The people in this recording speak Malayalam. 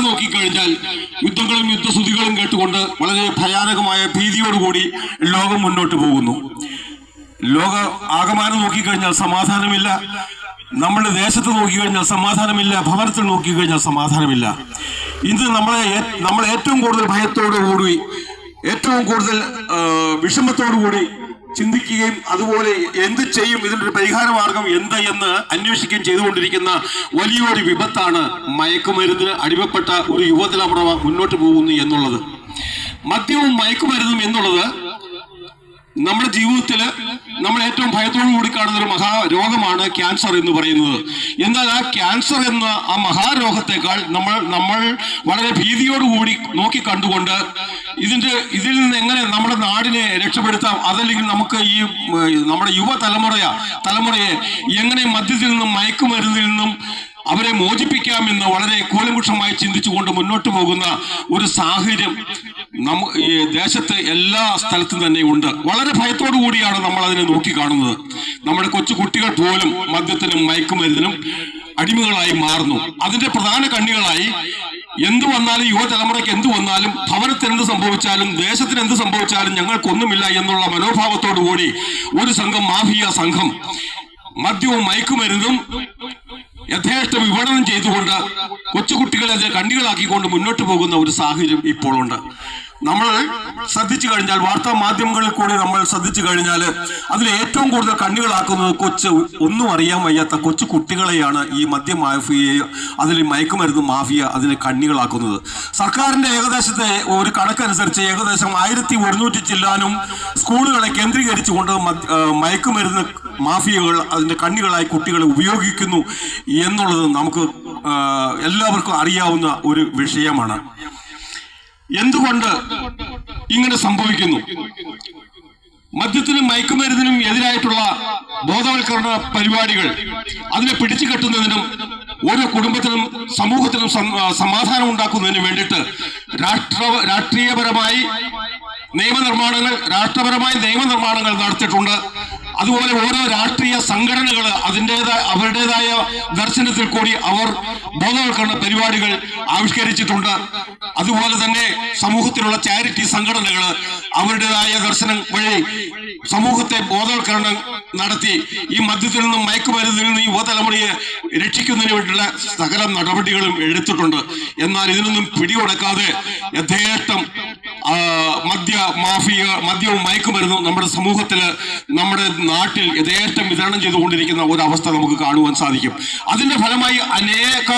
നോക്കിക്കഴിഞ്ഞാൽ യുദ്ധങ്ങളും യുദ്ധശ്രുതികളും കേട്ടുകൊണ്ട് വളരെ ഭയാനകമായ ഭീതിയോടുകൂടി ലോകം മുന്നോട്ട് പോകുന്നു. ലോക ആകമാനം നോക്കിക്കഴിഞ്ഞാൽ സമാധാനമില്ല. നമ്മുടെ ദേശത്ത് നോക്കിക്കഴിഞ്ഞാൽ സമാധാനമില്ല. ഭവനത്തിൽ നോക്കിക്കഴിഞ്ഞാൽ സമാധാനമില്ല. ഇന്ന് നമ്മൾ ഏറ്റവും കൂടുതൽ ഭയത്തോടുകൂടി, ഏറ്റവും കൂടുതൽ വിഷമത്തോടുകൂടി ചിന്തിക്കുകയും അതുപോലെ എന്ത് ചെയ്യും, ഇതിനൊരു പരിഹാര മാർഗം എന്ത് എന്ന് അന്വേഷിക്കുകയും ചെയ്തുകൊണ്ടിരിക്കുന്ന വലിയൊരു വിപത്താണ് മയക്കുമരുന്നിന് അടിമപ്പെട്ട ഒരു യുവതലമുറ മുന്നോട്ട് പോകുന്നു എന്നുള്ളത്. മദ്യവും മയക്കുമരുന്നും എന്നുള്ളത് നമ്മുടെ ജീവിതത്തിൽ നമ്മൾ ഏറ്റവും ഭയത്തോടു കൂടി കാണുന്ന ഒരു മഹാരോഗമാണ് ക്യാൻസർ എന്ന് പറയുന്നത്. എന്നാൽ ആ ക്യാൻസർ എന്ന ആ മഹാരോഗത്തെക്കാൾ നമ്മൾ വളരെ ഭീതിയോടുകൂടി നോക്കി കണ്ടുകൊണ്ട് ഇതിൽ നിന്ന് എങ്ങനെ നമ്മുടെ നാടിനെ രക്ഷപ്പെടുത്താം, അതല്ലെങ്കിൽ നമുക്ക് ഈ നമ്മുടെ തലമുറയെ എങ്ങനെ മദ്യത്തിൽ നിന്നും മയക്കുമരുന്നിൽ നിന്നും അവരെ മോചിപ്പിക്കാമെന്ന് വളരെ കൂലങ്കുഷമായി ചിന്തിച്ചുകൊണ്ട് മുന്നോട്ട് പോകുന്ന ഒരു സാഹചര്യം ഈ ദേശത്ത് എല്ലാ സ്ഥലത്തും തന്നെ ഉണ്ട്. വളരെ ഭയത്തോടു കൂടിയാണ് നമ്മൾ അതിനെ നോക്കിക്കാണുന്നത്. നമ്മുടെ കൊച്ചു കുട്ടികൾ പോലും മദ്യത്തിനും മയക്കുമരുന്നിനും അടിമകളായി മാറുന്നു. അതിന്റെ പ്രധാന കണ്ണികളായി എന്തു വന്നാലും, യുവതലമുറയ്ക്ക് എന്തു വന്നാലും, ഭവനത്തിന് എന്ത് സംഭവിച്ചാലും, ദേശത്തിന് എന്ത് സംഭവിച്ചാലും ഞങ്ങൾക്കൊന്നുമില്ല എന്നുള്ള മനോഭാവത്തോടു കൂടി ഒരു മാഫിയ സംഘം മദ്യവും മയക്കുമരുന്നും യഥേഷ്ടം വിപണനം ചെയ്തുകൊണ്ട് കൊച്ചുകുട്ടികളെ അത് കണ്ണികളാക്കിക്കൊണ്ട് മുന്നോട്ട് പോകുന്ന ഒരു സാഹചര്യം ഇപ്പോൾ ഉണ്ട്. നമ്മൾ ശ്രദ്ധിച്ചു കഴിഞ്ഞാൽ, വാർത്താ മാധ്യമങ്ങളിൽ കൂടി നമ്മൾ ശ്രദ്ധിച്ചു കഴിഞ്ഞാൽ അതിൽ ഏറ്റവും കൂടുതൽ കണ്ണികളാക്കുന്നത് ഒന്നും അറിയാൻ വയ്യാത്ത കൊച്ചു കുട്ടികളെയാണ് ഈ മദ്യ മാഫിയയെ, അതിൽ മയക്കുമരുന്ന് മാഫിയ അതിനെ കണ്ണികളാക്കുന്നത്. സർക്കാരിന്റെ ഏകദേശത്തെ ഒരു കണക്കനുസരിച്ച് ഏകദേശം 1100 ചില്ലാനും സ്കൂളുകളെ കേന്ദ്രീകരിച്ചുകൊണ്ട് മയക്കുമരുന്ന് മാഫിയകൾ അതിന്റെ കണ്ണികളായി കുട്ടികളെ ഉപയോഗിക്കുന്നു എന്നുള്ളത് നമുക്ക് എല്ലാവർക്കും അറിയാവുന്ന ഒരു വിഷയമാണ്. എന്തുകൊണ്ട് ഇങ്ങനെ സംഭവിക്കുന്നു? മദ്യത്തിനും മയക്കുമരുന്നിനും എതിരായിട്ടുള്ള ബോധവൽക്കരണ പരിപാടികൾ അതിനെ പിടിച്ചു കെട്ടുന്നതിനും ഓരോ കുടുംബത്തിനും സമൂഹത്തിനും സമാധാനം ഉണ്ടാക്കുന്നതിന് വേണ്ടിയിട്ട് രാഷ്ട്രീയപരമായി നിയമനിർമ്മാണങ്ങൾ നടത്തിയിട്ടുണ്ട്. അതുപോലെ ഓരോ രാഷ്ട്രീയ സംഘടനകൾ അവരുടേതായ ദർശനത്തിൽ കൂടി അവർ ബോധവൽക്കരണ പരിപാടികൾ ആവിഷ്കരിച്ചിട്ടുണ്ട്. അതുപോലെ തന്നെ സമൂഹത്തിലുള്ള ചാരിറ്റി സംഘടനകൾ അവരുടേതായ ദർശനം വഴി സമൂഹത്തെ ബോധവൽക്കരണം നടത്തി ഈ മദ്യത്തിൽ നിന്നും മയക്കുമരുന്നിൽ നിന്നും യുവതലമുറയെ രക്ഷിക്കുന്നതിന് വേണ്ടിയുള്ള സകല നടപടികളും എടുത്തിട്ടുണ്ട്. എന്നാൽ ഇതിനൊന്നും പിടികൊടുക്കാതെ യഥേഷ്ടം മദ്യവും മയക്കുമരുന്നും നമ്മുടെ സമൂഹത്തില്, നമ്മുടെ നാട്ടിൽ യഥേഷ്ടം വിതരണം ചെയ്തുകൊണ്ടിരിക്കുന്ന ഒരവസ്ഥ നമുക്ക് കാണുവാൻ സാധിക്കും. അതിന്റെ ഫലമായി അനേക